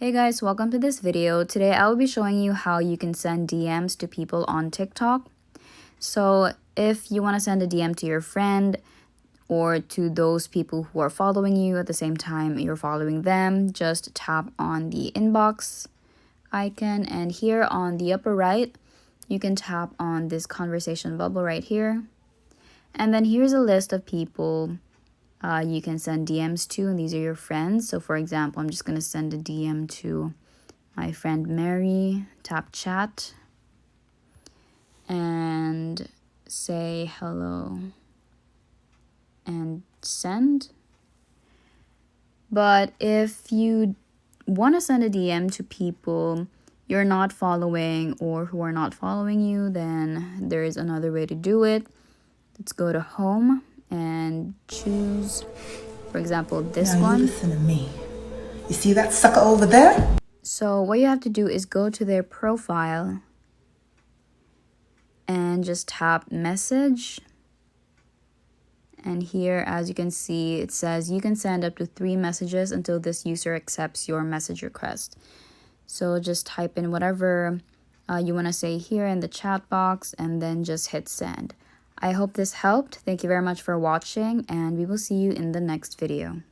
Hey guys, welcome to this video. Today I will be showing you how you can send DMs to people on TikTok. So if you want to send a DM to your friend or to those people who are following you at the same time you're following them, just tap on the inbox icon, and here on the upper right, you can tap on this conversation bubble right here. And then here's a list of people you can send DMs to, and these are your friends. So for example, I'm just going to send a DM to my friend Mary. Tap chat and say hello and send. But if you want to send a DM to people you're not following or who are not following you, then there is another way to do it. Let's go to home and choose, for example, this now one. You listen to me. You see that sucker over there? So what you have to do is go to their profile and just tap message. And here, as you can see, it says you can send up to 3 messages until this user accepts your message request. So just type in whatever you want to say here in the chat box and then just hit send. I hope this helped. Thank you very much for watching, and we will see you in the next video.